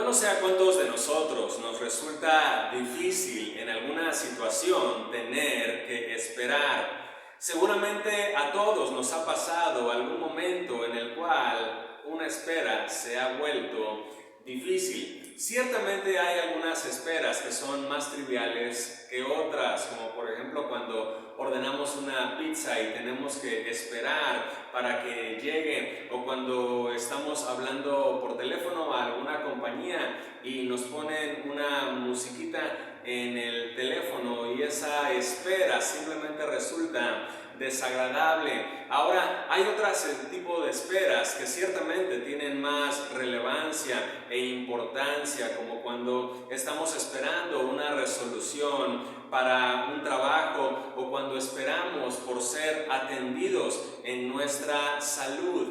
Yo no sé a cuántos de nosotros nos resulta difícil en alguna situación tener que esperar. Seguramente a todos nos ha pasado algún momento en el cual una espera se ha vuelto difícil. Ciertamente hay algunas esperas que son más triviales que otras, como por ejemplo cuando ordenamos una pizza y tenemos que esperar para que llegue, o cuando estamos hablando por teléfono a alguna compañía y nos ponen una musiquita en el teléfono y esa espera simplemente resulta desagradable. Ahora, hay otros tipo de esperas que ciertamente tienen más relevancia e importancia, como cuando estamos esperando una resolución para un trabajo o cuando esperamos por ser atendidos en nuestra salud.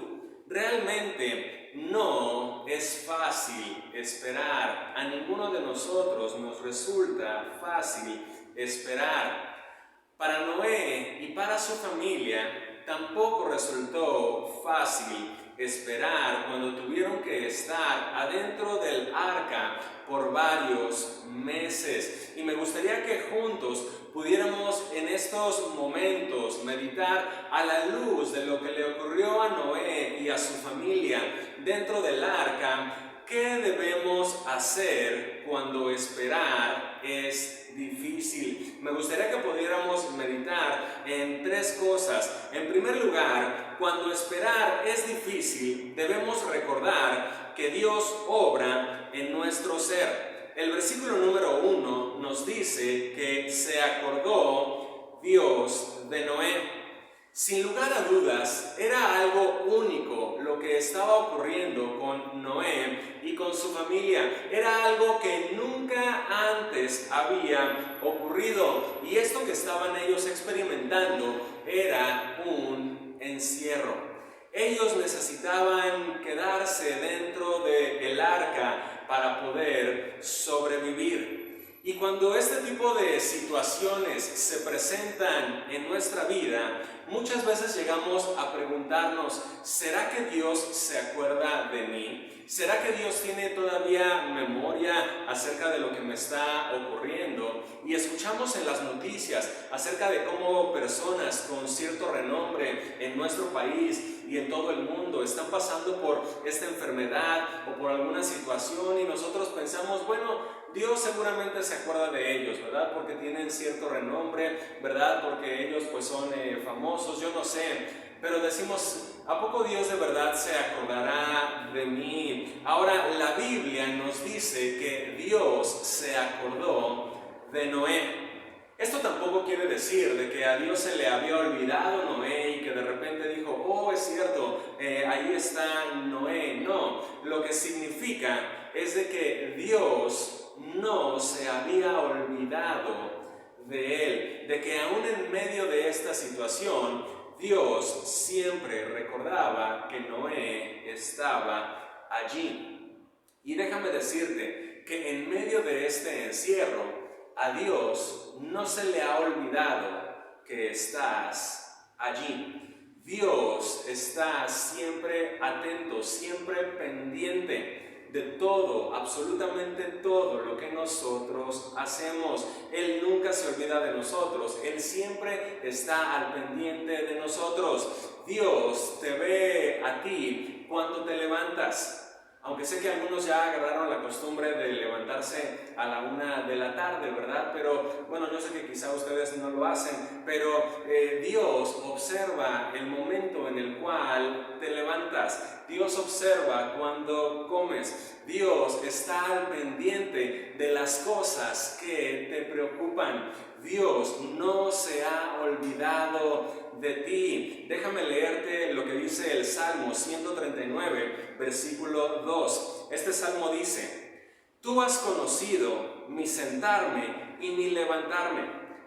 Realmente no es fácil esperar. A ninguno de nosotros nos resulta fácil esperar. Para Noé y para su familia tampoco resultó fácil esperar cuando tuvieron que estar adentro del arca por varios meses. Y me gustaría que juntos pudiéramos en estos momentos meditar a la luz de lo que le ocurrió a Noé y a su familia dentro del arca. ¿Qué debemos hacer cuando esperar es difícil? Me gustaría que pudiéramos meditar en tres cosas. En primer lugar, cuando esperar es difícil, debemos recordar que Dios obra en nuestro ser. El versículo número 1 nos dice que se acordó Dios de Noé. Sin lugar a dudas, era algo único lo que estaba ocurriendo con Noé y con su familia. Era algo que nunca antes había ocurrido. Y esto que estaban ellos experimentando era un encierro. Ellos necesitaban quedarse dentro del arca para poder sobrevivir. Y cuando este tipo de situaciones se presentan en nuestra vida, muchas veces llegamos a preguntarnos, ¿será que Dios se acuerda de mí? ¿Será que Dios tiene todavía memoria acerca de lo que me está ocurriendo? Y escuchamos en las noticias acerca de cómo personas con cierto renombre en nuestro país y en todo el mundo están pasando por esta enfermedad o por alguna situación y nosotros pensamos, bueno, Dios seguramente se acuerda de ellos, ¿verdad? Porque tienen cierto renombre, ¿verdad? Porque ellos pues son famosos, yo no sé. Pero decimos, ¿a poco Dios de verdad se acordará de mí? Ahora, la Biblia nos dice que Dios se acordó de Noé. Esto tampoco quiere decir de que a Dios se le había olvidado Noé y que de repente dijo, oh, es cierto, ahí está Noé. No, lo que significa es de que Dios no se había olvidado de él, de que aún en medio de esta situación, Dios siempre recordaba que Noé estaba allí. Y déjame decirte que en medio de este encierro, a Dios no se le ha olvidado que estás allí. Dios está siempre atento, siempre pendiente de todo, absolutamente todo lo que nosotros hacemos. Él nunca se olvida de nosotros, Él siempre está al pendiente de nosotros. Dios te ve a ti cuando te levantas. Aunque sé que algunos ya agarraron la costumbre de levantarse a la 1 de la tarde, ¿verdad? Pero bueno, yo sé que quizá ustedes no lo hacen, pero Dios observa el momento en el cual te levantas. Dios observa cuando comes. Dios está al pendiente de las cosas que te preocupan. Dios no se ha olvidado de ti. Déjame leerte lo que dice el Salmo 139, versículo 2. Este salmo dice: Tú has conocido mi sentarme y mi levantarme.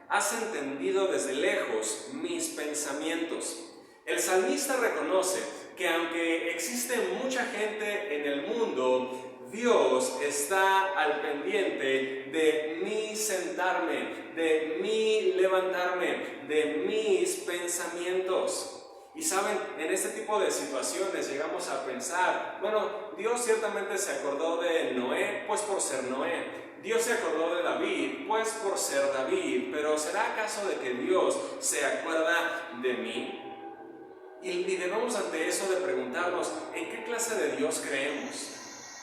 Has entendido desde lejos mis pensamientos. El salmista reconoce que aunque existe mucha gente en el mundo, Dios está al pendiente de mi sentarme, de mi levantarme, de mis pensamientos. Y saben, en este tipo de situaciones llegamos a pensar, bueno, Dios ciertamente se acordó de Noé, pues por ser Noé. Dios se acordó de David, pues por ser David. Pero ¿será acaso de que Dios se acuerda de mí? Y debemos ante eso de preguntarnos, ¿en qué clase de Dios creemos?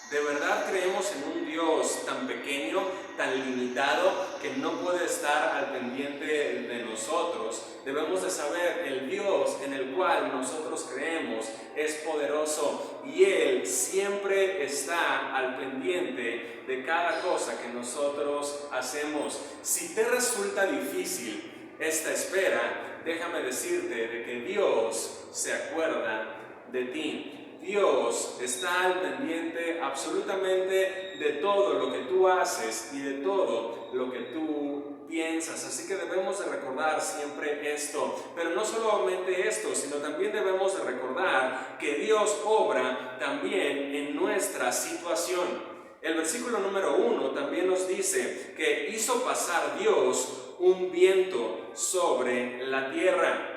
¿De verdad creemos en un Dios tan pequeño, tan limitado, que no puede estar al pendiente de nosotros? Debemos de saber, el Dios en el cual nosotros creemos es poderoso y Él siempre está al pendiente de cada cosa que nosotros hacemos. Si te resulta difícil esta espera, déjame decirte de que Dios se acuerda de ti. Dios está al pendiente absolutamente de todo lo que tú haces y de todo lo que tú piensas. Así que debemos de recordar siempre esto. Pero no solamente esto, sino también debemos de recordar que Dios obra también en nuestra situación. El versículo número 1 también nos dice que hizo pasar Dios un viento sobre la tierra.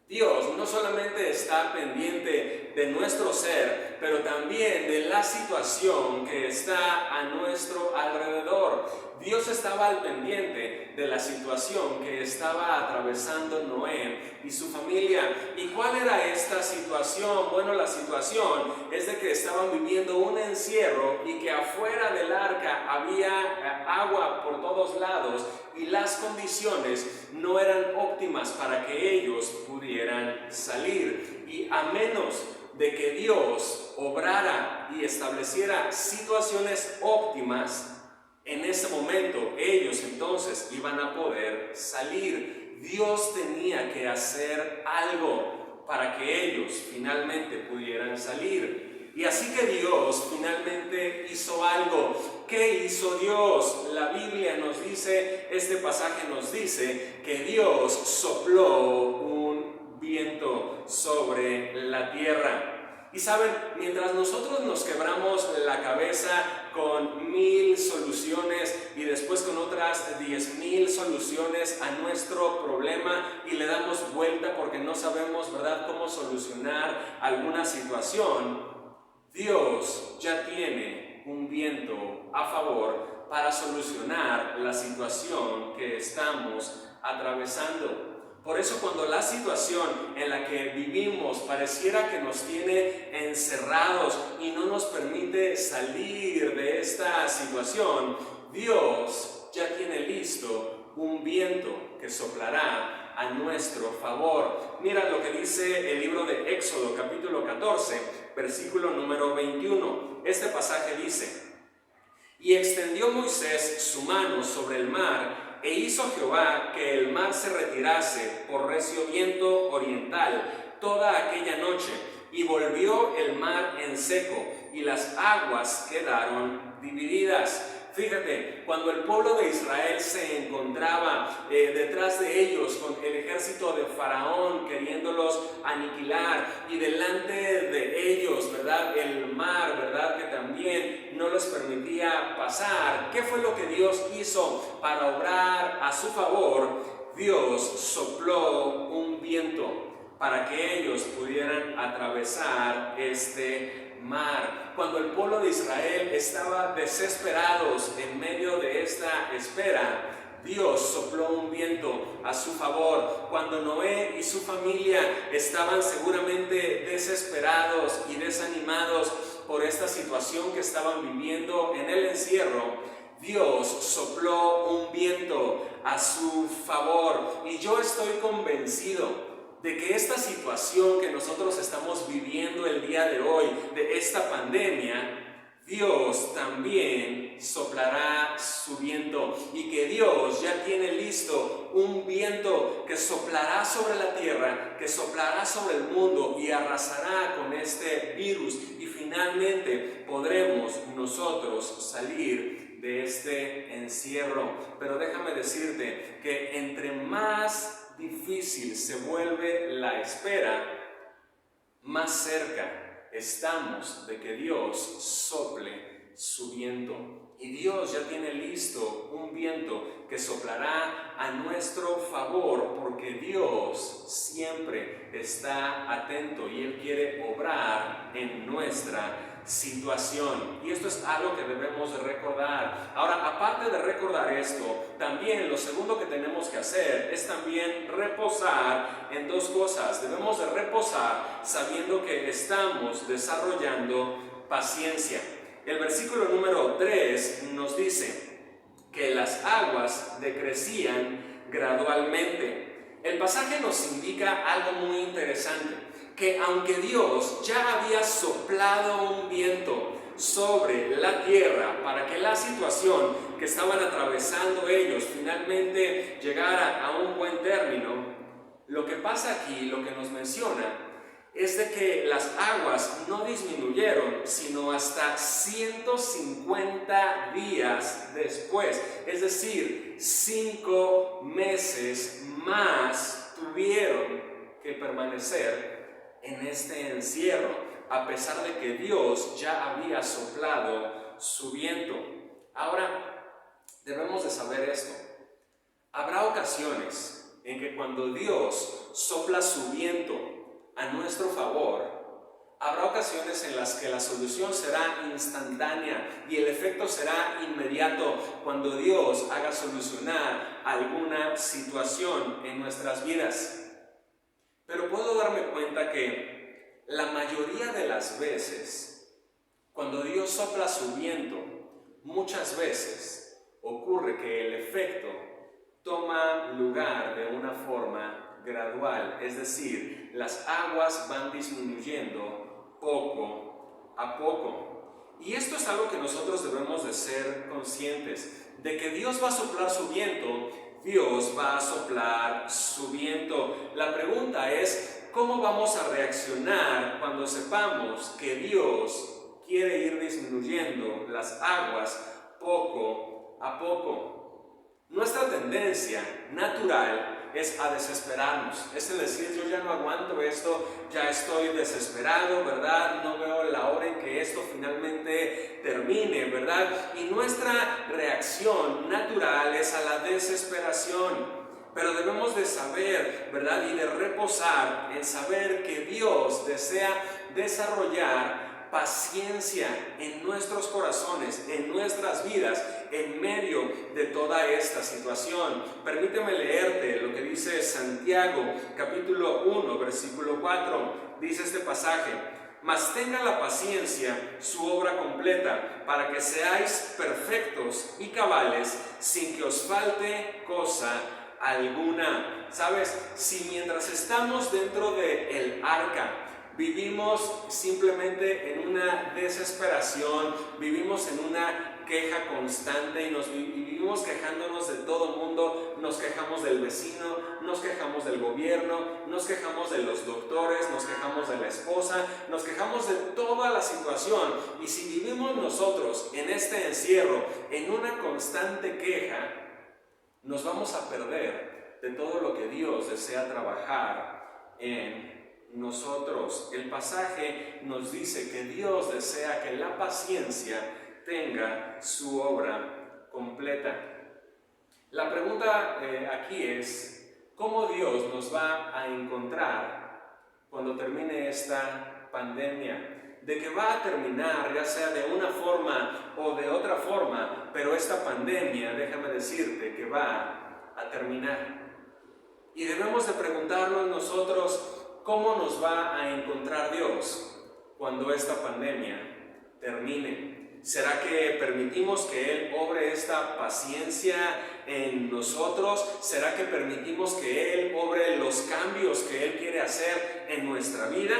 Dios no solamente está pendiente de nuestro ser, pero también de la situación que está a nuestro alrededor. Dios estaba al pendiente de la situación que estaba atravesando Noé y su familia. ¿Y cuál era esta situación? Bueno, la situación es de que estaban viviendo un encierro y que afuera del arca había agua por todos lados y las condiciones no eran óptimas para que ellos pudieran salir. Y a menos de que Dios obrara y estableciera situaciones óptimas, en ese momento ellos entonces iban a poder salir. Dios tenía que hacer algo para que ellos finalmente pudieran salir. Y así que Dios finalmente hizo algo. ¿Qué hizo Dios? La Biblia nos dice, este pasaje nos dice que Dios sopló un viento sobre la tierra. Y saben, mientras nosotros nos quebramos la cabeza con 1000 soluciones y después con otras 10,000 soluciones a nuestro problema y le damos vuelta porque no sabemos, ¿verdad?, cómo solucionar alguna situación, Dios ya tiene un viento a favor para solucionar la situación que estamos atravesando. Por eso cuando la situación en la que vivimos pareciera que nos tiene encerrados y no nos permite salir de esta situación, Dios ya tiene listo un viento que soplará a nuestro favor. Mira lo que dice el libro de Éxodo, capítulo 14, versículo número 21. Este pasaje dice: y extendió Moisés su mano sobre el mar, e hizo Jehová que el mar se retirase por recio viento oriental toda aquella noche, y volvió el mar en seco, y las aguas quedaron divididas. Fíjate, cuando el pueblo de Israel se encontraba detrás de ellos con el ejército de Faraón queriéndolos aniquilar y delante de ellos, ¿verdad?, el mar, ¿verdad?, que también no les permitía pasar. ¿Qué fue lo que Dios hizo para obrar a su favor? Dios sopló un viento para que ellos pudieran atravesar este mar. Cuando el pueblo de Israel estaba desesperados en medio de esta espera, Dios sopló un viento a su favor. Cuando Noé y su familia estaban seguramente desesperados y desanimados por esta situación que estaban viviendo en el encierro, Dios sopló un viento a su favor. Y yo estoy convencido de que esta situación que nosotros estamos viviendo el día de hoy, de esta pandemia, Dios también soplará su viento, y que Dios ya tiene listo un viento que soplará sobre la tierra, que soplará sobre el mundo y arrasará con este virus, y finalmente podremos nosotros salir de este encierro. Pero déjame decirte que entre más difícil se vuelve la espera, más cerca estamos de que Dios sople su viento. Y Dios ya tiene listo un viento que soplará a nuestro favor, porque Dios siempre está atento y Él quiere obrar en nuestra situación. Y esto es algo que debemos de recordar. Ahora, aparte de recordar esto, también lo segundo que tenemos que hacer es también reposar en dos cosas. Debemos de reposar sabiendo que estamos desarrollando paciencia. El versículo número 3 nos dice que las aguas decrecían gradualmente. El pasaje nos indica algo muy interesante, que aunque Dios ya había soplado un viento sobre la tierra para que la situación que estaban atravesando ellos finalmente llegara a un buen término, lo que pasa aquí, lo que nos menciona, es de que las aguas no disminuyeron, sino hasta 150 días después. Es decir, 5 meses más tuvieron que permanecer en este encierro, a pesar de que Dios ya había soplado su viento. Ahora, debemos de saber esto. Habrá ocasiones en que cuando Dios sopla su viento a nuestro favor, habrá ocasiones en las que la solución será instantánea y el efecto será inmediato cuando Dios haga solucionar alguna situación en nuestras vidas. Pero puedo darme cuenta que la mayoría de las veces, cuando Dios sopla su viento, muchas veces ocurre que el efecto toma lugar de una forma gradual, es decir, las aguas van disminuyendo poco a poco. Y esto es algo que nosotros debemos de ser conscientes, de que Dios va a soplar su viento, Dios va a soplar su viento. La pregunta es, ¿cómo vamos a reaccionar cuando sepamos que Dios quiere ir disminuyendo las aguas poco a poco? Nuestra tendencia natural es a desesperarnos, es decir, yo ya no aguanto esto, ya estoy desesperado, ¿verdad? No veo la hora en que esto finalmente termine, ¿verdad? Y nuestra reacción natural es a la desesperación. Pero debemos de saber, ¿verdad? Y de reposar en saber que Dios desea desarrollar paciencia en nuestros corazones, en nuestras vidas, en medio de toda esta situación. Permíteme leerte lo que dice Santiago, capítulo 1, versículo 4. Dice este pasaje: mas tenga la paciencia su obra completa, para que seáis perfectos y cabales, sin que os falte cosa alguna. ¿Sabes? Si mientras estamos dentro del arca vivimos simplemente en una desesperación, vivimos en una queja constante y vivimos quejándonos de todo el mundo, nos quejamos del vecino, nos quejamos del gobierno, nos quejamos de los doctores, nos quejamos de la esposa, nos quejamos de toda la situación. Y si vivimos nosotros en este encierro, en una constante queja, nos vamos a perder de todo lo que Dios desea trabajar en nosotros. El pasaje nos dice que Dios desea que la paciencia tenga su obra completa. La pregunta aquí es, ¿cómo Dios nos va a encontrar cuando termine esta pandemia? De que va a terminar, ya sea de una forma o de otra forma, pero esta pandemia, déjame decirte que va a terminar. Y debemos de preguntarnos nosotros, ¿cómo nos va a encontrar Dios cuando esta pandemia termine? ¿Será que permitimos que Él obre esta paciencia en nosotros? ¿Será que permitimos que Él obre los cambios que Él quiere hacer en nuestra vida?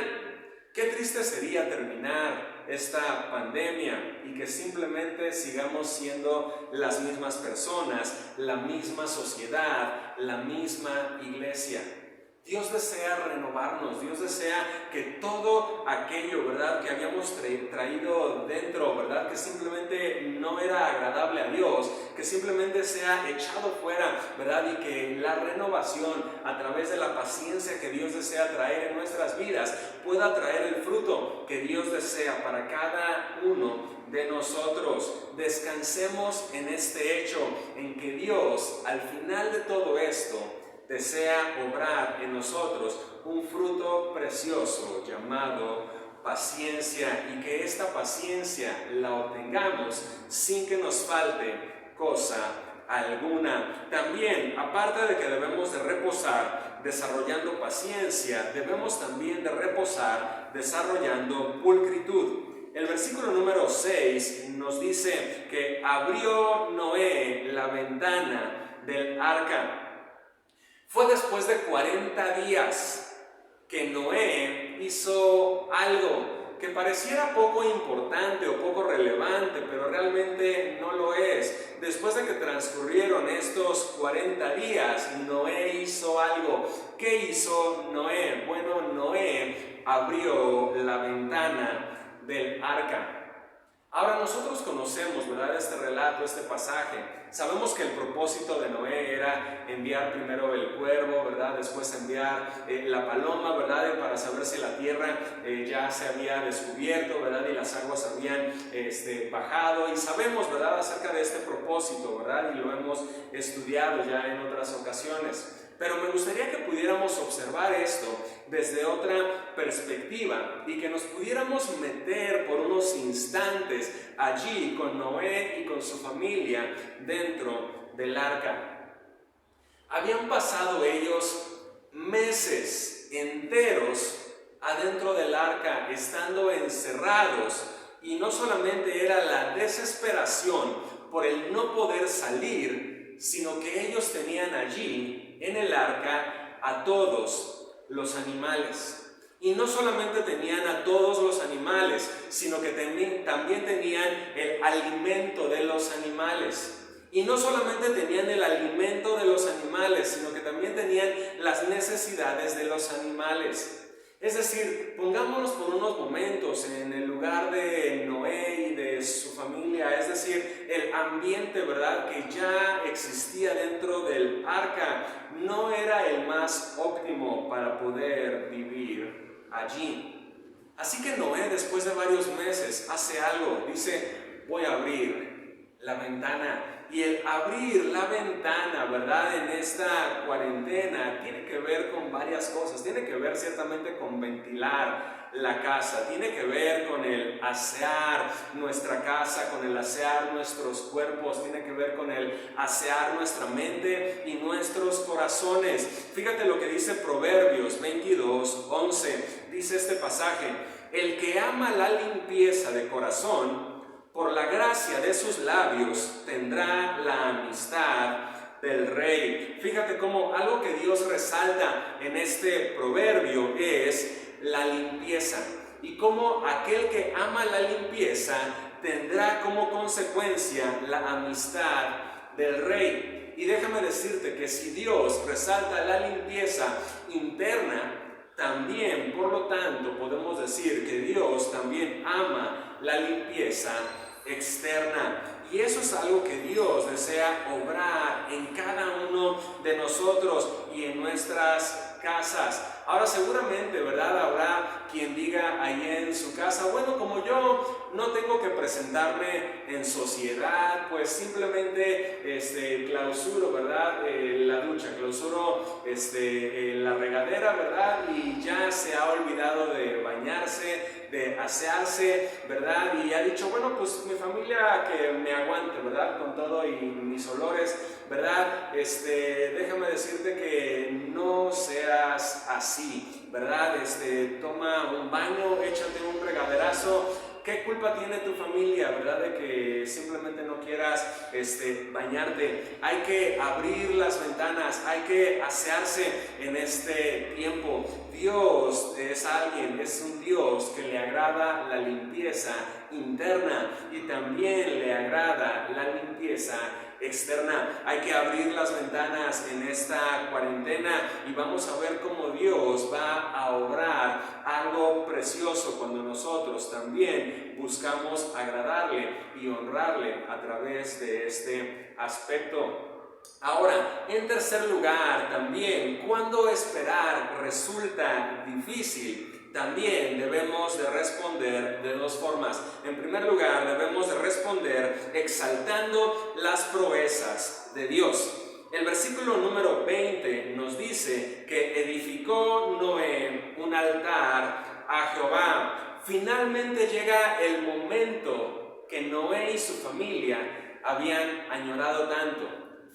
Qué triste sería terminar esta pandemia y que simplemente sigamos siendo las mismas personas, la misma sociedad, la misma iglesia. Dios desea renovarnos, Dios desea que todo aquello, ¿verdad?, que habíamos traído dentro, ¿verdad?, que simplemente no era agradable a Dios, que simplemente sea echado fuera, ¿verdad?, y que la renovación a través de la paciencia que Dios desea traer en nuestras vidas pueda traer el fruto que Dios desea para cada uno uno de nosotros. Descansemos en este hecho, en que Dios, al final de todo esto, desea obrar en nosotros un fruto precioso llamado paciencia, y que esta paciencia la obtengamos sin que nos falte cosa alguna. También, aparte de que debemos de reposar desarrollando paciencia, debemos también de reposar desarrollando pulcritud. El versículo número 6 nos dice que abrió Noé la ventana del arca. Fue después de 40 días que Noé hizo algo que pareciera poco importante o poco relevante, pero realmente no lo es. Después de que transcurrieron estos 40 días, Noé hizo algo. ¿Qué hizo Noé? Bueno, Noé abrió la ventana del arca. Ahora nosotros conocemos, ¿verdad?, este relato, este pasaje. Sabemos que el propósito de Noé era enviar primero el cuervo, ¿verdad?, después enviar la paloma, ¿verdad?, para saber si la tierra ya se había descubierto, ¿verdad?, y las aguas habían bajado. Y sabemos, ¿verdad?, acerca de este propósito, ¿verdad?, y lo hemos estudiado ya en otras ocasiones. Pero me gustaría que pudiéramos observar esto desde otra perspectiva y que nos pudiéramos meter por unos instantes allí con Noé y con su familia dentro del arca. Habían pasado ellos meses enteros adentro del arca, estando encerrados, y no solamente era la desesperación por el no poder salir, sino que ellos tenían allí en el arca a todos los animales. Y no solamente tenían a todos los animales, sino que también tenían el alimento de los animales. Y no solamente tenían el alimento de los animales, sino que también tenían las necesidades de los animales. Es decir, pongámonos por unos momentos en el lugar de Noé y de su familia, es decir, el ambiente, ¿verdad?, que ya existía dentro del arca no era el más óptimo para poder vivir allí. Así que Noé, después de varios meses, hace algo. Dice: voy a abrir la ventana. Y el abrir la ventana, ¿verdad?, en esta cuarentena tiene que ver con varias cosas. Tiene que ver ciertamente con ventilar la casa, tiene que ver con el asear nuestra casa, con el asear nuestros cuerpos, tiene que ver con el asear nuestra mente y nuestros corazones. Fíjate lo que dice Proverbios 22:11. Dice este pasaje: el que ama la limpieza de corazón, por la gracia de sus labios tendrá la amistad del rey. Fíjate cómo algo que Dios resalta en este proverbio es la limpieza, y cómo aquel que ama la limpieza tendrá como consecuencia la amistad del rey. Y déjame decirte que si Dios resalta la limpieza interna, también, por lo tanto, podemos decir que Dios también ama la limpieza externa. Y eso es algo que Dios desea obrar en cada uno de nosotros y en nuestras casas. Ahora seguramente, ¿verdad?, habrá quien diga ahí en su casa: bueno, como yo no tengo que presentarme en sociedad, pues simplemente clausuro, ¿verdad?, la ducha, clausuro la regadera, ¿verdad?, y ya se ha olvidado de bañarse, de asearse, ¿verdad?, y ha dicho: bueno, pues mi familia que me aguante, ¿verdad?, con todo y mis olores, ¿verdad? Déjame decirte que no seas así, ¿verdad? Toma un baño, échate un regaderazo. ¿Qué culpa tiene tu familia, verdad, de que simplemente no quieras bañarte? Hay que abrir las ventanas, hay que asearse en este tiempo. Dios es un Dios que le agrada la limpieza interna y también le agrada la limpieza externa. Hay que abrir las ventanas en esta cuarentena y vamos a ver cómo Dios va a obrar algo precioso cuando nosotros también buscamos agradarle y honrarle a través de este aspecto. Ahora, en tercer lugar, también, cuando esperar resulta difícil, también debemos de responder de dos formas. En primer lugar, debemos de responder exaltando las proezas de Dios. El versículo número 20 nos dice que edificó Noé un altar a Jehová. Finalmente llega el momento que Noé y su familia habían añorado tanto.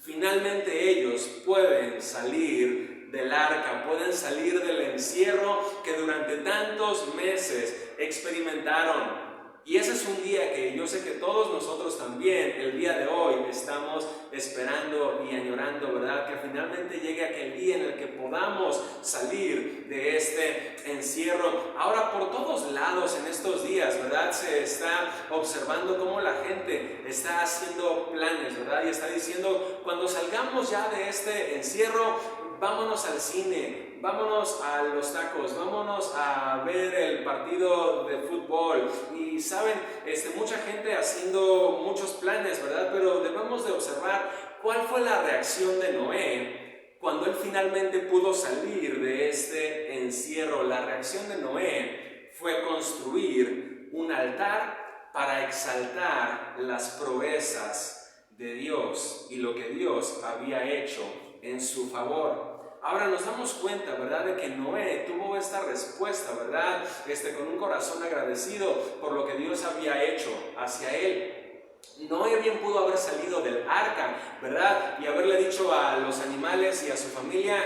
Finalmente ellos pueden salir del arca, pueden salir del encierro que durante tantos meses experimentaron. Y ese es un día que yo sé que todos nosotros también, el día de hoy, estamos esperando y añorando, ¿verdad? Que finalmente llegue aquel día en el que podamos salir de este encierro. Ahora, por todos lados en estos días, ¿verdad? Se está observando cómo la gente está haciendo planes, ¿verdad? Y está diciendo, cuando salgamos ya de este encierro, vámonos al cine, vámonos a los tacos, vámonos a ver el partido de fútbol. Y saben, mucha gente haciendo muchos planes, ¿verdad? Pero debemos de observar cuál fue la reacción de Noé cuando él finalmente pudo salir de este encierro. La reacción de Noé fue construir un altar para exaltar las proezas de Dios y lo que Dios había hecho en su favor. Ahora nos damos cuenta, ¿verdad?, de que Noé tuvo esta respuesta, ¿verdad?, con un corazón agradecido por lo que Dios había hecho hacia él. Noé bien pudo haber salido del arca, ¿verdad?, y haberle dicho a los animales y a su familia,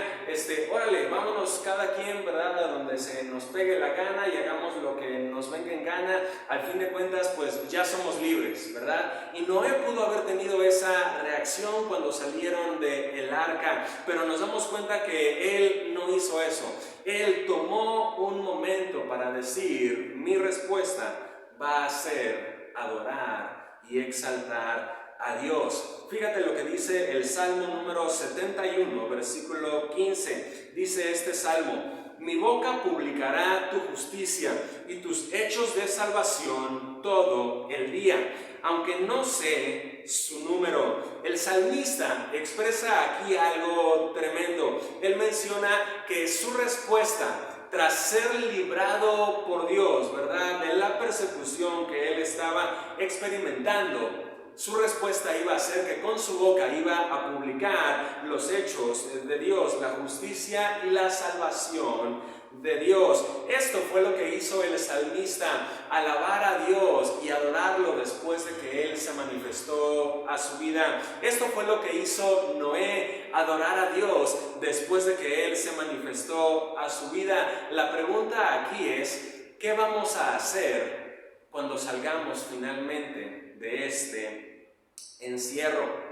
órale, vámonos cada quien, ¿verdad?, a donde se nos pegue la gana y hagamos lo que nos venga en gana. Al fin de cuentas, pues ya somos libres, ¿verdad? Y Noé pudo haber tenido esa reacción cuando salieron del arca, pero nos damos cuenta que él no hizo eso. Él tomó un momento para decir, mi respuesta va a ser adorar y exaltar a Dios. Fíjate lo que dice el Salmo número 71, versículo 15. Dice este Salmo: mi boca publicará tu justicia y tus hechos de salvación todo el día, aunque no sé su número. El salmista expresa aquí algo tremendo. Él menciona que su respuesta tras ser librado por Dios, ¿verdad?, de la persecución que él estaba experimentando, su respuesta iba a ser que con su boca iba a publicar los hechos de Dios, la justicia y la salvación de Dios. Esto fue lo que hizo el salmista, alabar a Dios y adorarlo después de que Él se manifestó a su vida. Esto fue lo que hizo Noé, adorar a Dios después de que Él se manifestó a su vida. La pregunta aquí es, ¿qué vamos a hacer cuando salgamos finalmente de este encierro?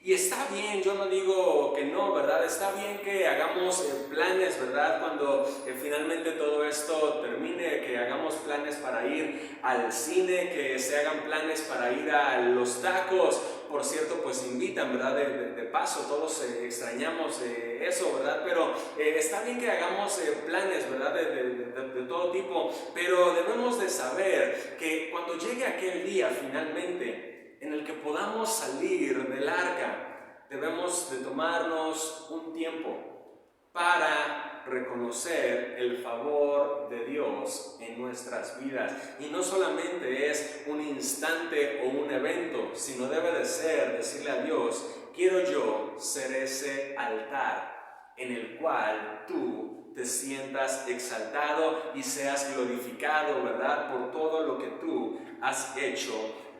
Y está bien, yo no digo que no, ¿verdad? Está bien que hagamos planes, ¿verdad? Cuando finalmente todo esto termine, que hagamos planes para ir al cine, que se hagan planes para ir a los tacos. Por cierto, pues invitan, ¿verdad? De paso, todos extrañamos eso, ¿verdad? Pero está bien que hagamos planes, ¿verdad? De todo tipo, pero debemos de saber que cuando llegue aquel día finalmente en el que podamos salir del arca, debemos de tomarnos un tiempo para reconocer el favor de Dios en nuestras vidas. Y no solamente es un instante o un evento, sino debe de ser decirle a Dios, quiero yo ser ese altar en el cual tú te sientas exaltado y seas glorificado, ¿verdad?, por todo lo que tú has hecho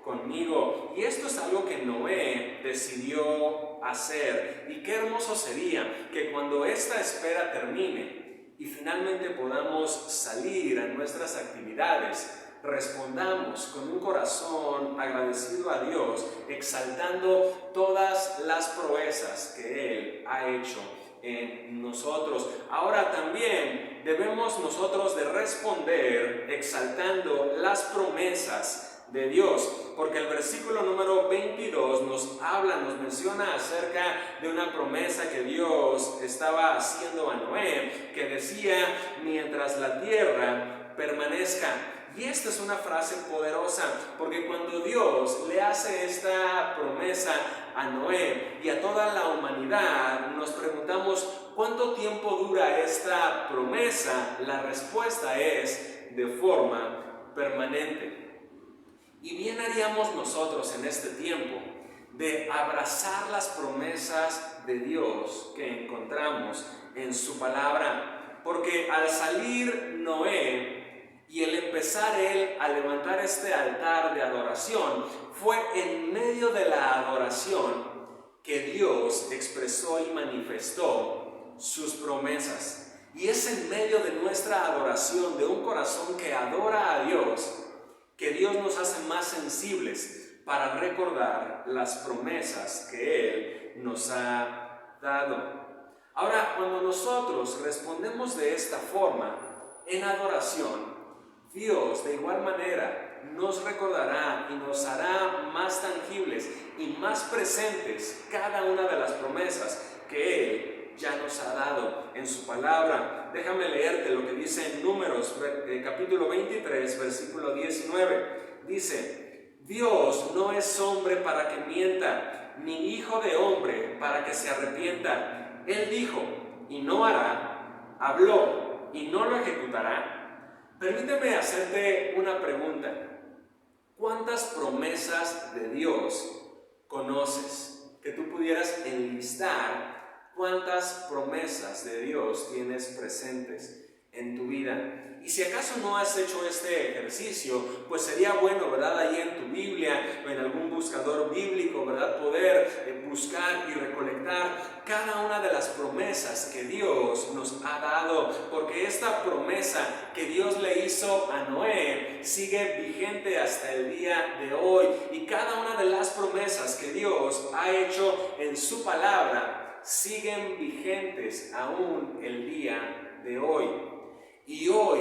conmigo. Y esto es algo que Noé decidió hacer. Y qué hermoso sería que cuando esta espera termine y finalmente podamos salir a nuestras actividades, respondamos con un corazón agradecido a Dios, exaltando todas las proezas que Él ha hecho en nosotros. Ahora también debemos nosotros de responder exaltando las promesas de Dios, porque el versículo número 22 nos menciona acerca de una promesa que Dios estaba haciendo a Noé, que decía, mientras la tierra permanezca. Y esta es una frase poderosa, porque cuando Dios le hace esta promesa a Noé y a toda la humanidad, nos preguntamos, ¿cuánto tiempo dura esta promesa? La respuesta es de forma permanente. Y bien haríamos nosotros en este tiempo de abrazar las promesas de Dios que encontramos en su palabra, porque al salir Noé y el empezar él a levantar este altar de adoración, fue en medio de la adoración que Dios expresó y manifestó sus promesas. Y es en medio de nuestra adoración, de un corazón que adora a Dios, que Dios nos hace más sensibles para recordar las promesas que Él nos ha dado. Ahora, cuando nosotros respondemos de esta forma, en adoración, Dios de igual manera nos recordará y nos hará más tangibles y más presentes cada una de las promesas que Él ya nos ha dado en su palabra. Déjame leerte lo que dice en Números, capítulo 23, versículo 19. Dice: Dios no es hombre para que mienta, ni hijo de hombre para que se arrepienta. Él dijo y no hará, habló y no lo ejecutará. Permíteme hacerte una pregunta. ¿Cuántas promesas de Dios conoces? Que tú pudieras enlistar cuántas promesas de Dios tienes presentes en tu vida. Y si acaso no has hecho este ejercicio, pues sería bueno, ¿verdad?, ahí en tu Biblia o en algún buscador bíblico, ¿verdad?, poder buscar y recolectar cada una de las promesas que Dios nos ha dado, porque esta promesa que Dios le hizo a Noé sigue vigente hasta el día de hoy, y cada una de las promesas que Dios ha hecho en su palabra siguen vigentes aún el día de hoy. Y hoy,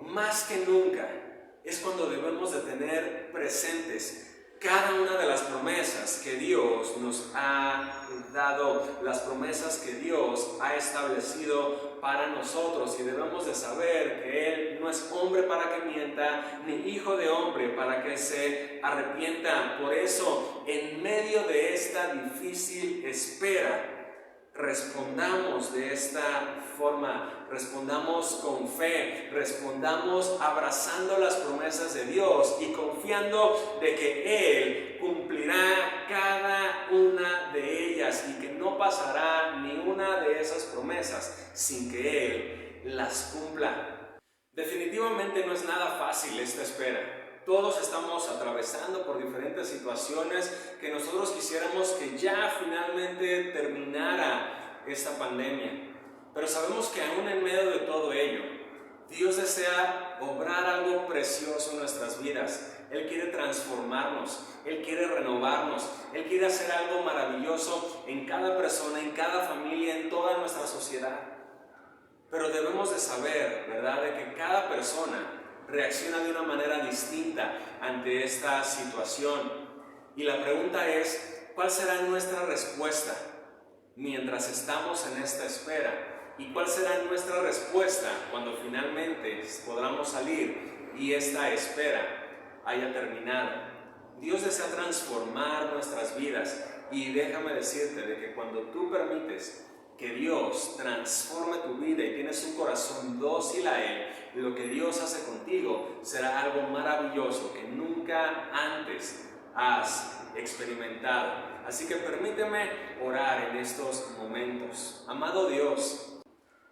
más que nunca, es cuando debemos de tener presentes cada una de las promesas que Dios nos ha dado, las promesas que Dios ha establecido para nosotros, y debemos de saber que Él no es hombre para que mienta, ni hijo de hombre para que se arrepienta. Por eso, en medio de esta difícil espera, respondamos de esta forma, respondamos con fe, respondamos abrazando las promesas de Dios y confiando de que Él cumplirá cada una de ellas y que no pasará ni una de esas promesas sin que Él las cumpla. Definitivamente no es nada fácil esta espera. Todos estamos atravesando por diferentes situaciones que nosotros quisiéramos que ya finalmente terminara esta pandemia. Pero sabemos que aún en medio de todo ello, Dios desea obrar algo precioso en nuestras vidas. Él quiere transformarnos, Él quiere renovarnos, Él quiere hacer algo maravilloso en cada persona, en cada familia, en toda nuestra sociedad. Pero debemos de saber, ¿verdad?, de que cada persona reacciona de una manera distinta ante esta situación. Y la pregunta es, ¿cuál será nuestra respuesta mientras estamos en esta espera? ¿Y cuál será nuestra respuesta cuando finalmente podamos salir y esta espera haya terminado? Dios desea transformar nuestras vidas, y déjame decirte de que cuando tú permites que Dios transforme tu vida y tienes un corazón dócil a Él, lo que Dios hace contigo será algo maravilloso que nunca antes has experimentado. Así que permíteme orar en estos momentos. Amado Dios,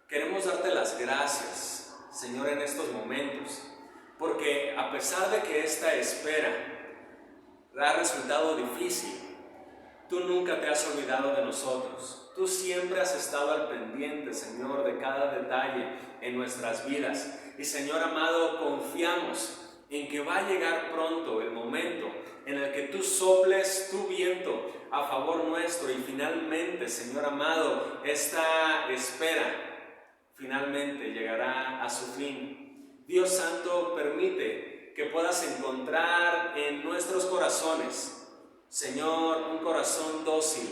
queremos darte las gracias, Señor, en estos momentos, porque a pesar de que esta espera ha resultado difícil, tú nunca te has olvidado de nosotros. Tú siempre has estado al pendiente, Señor, de cada detalle en nuestras vidas. Y, Señor amado, confiamos en que va a llegar pronto el momento en el que tú soples tu viento a favor nuestro, y finalmente, Señor amado, esta espera finalmente llegará a su fin. Dios Santo, permite que puedas encontrar en nuestros corazones, Señor, un corazón dócil,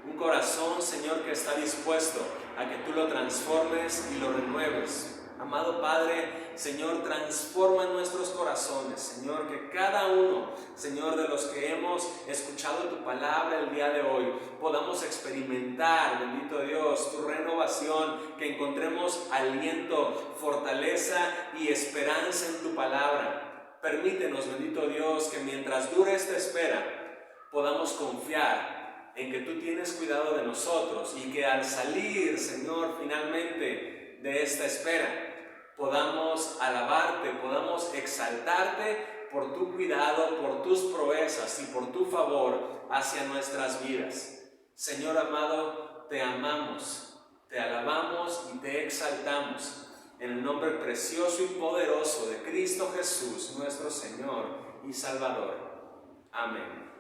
un corazón, Señor, que está dispuesto a que tú lo transformes y lo renueves. Amado Padre, Señor, transforma nuestros corazones, Señor, que cada uno, Señor, de los que hemos escuchado tu palabra el día de hoy, podamos experimentar, bendito Dios, tu renovación, que encontremos aliento, fortaleza y esperanza en tu palabra. Permítenos, bendito Dios, que mientras dure esta espera, podamos confiar en que tú tienes cuidado de nosotros y que al salir, Señor, finalmente de esta espera, podamos alabarte, podamos exaltarte por tu cuidado, por tus proezas y por tu favor hacia nuestras vidas. Señor amado, te amamos, te alabamos y te exaltamos en el nombre precioso y poderoso de Cristo Jesús, nuestro Señor y Salvador. Amén.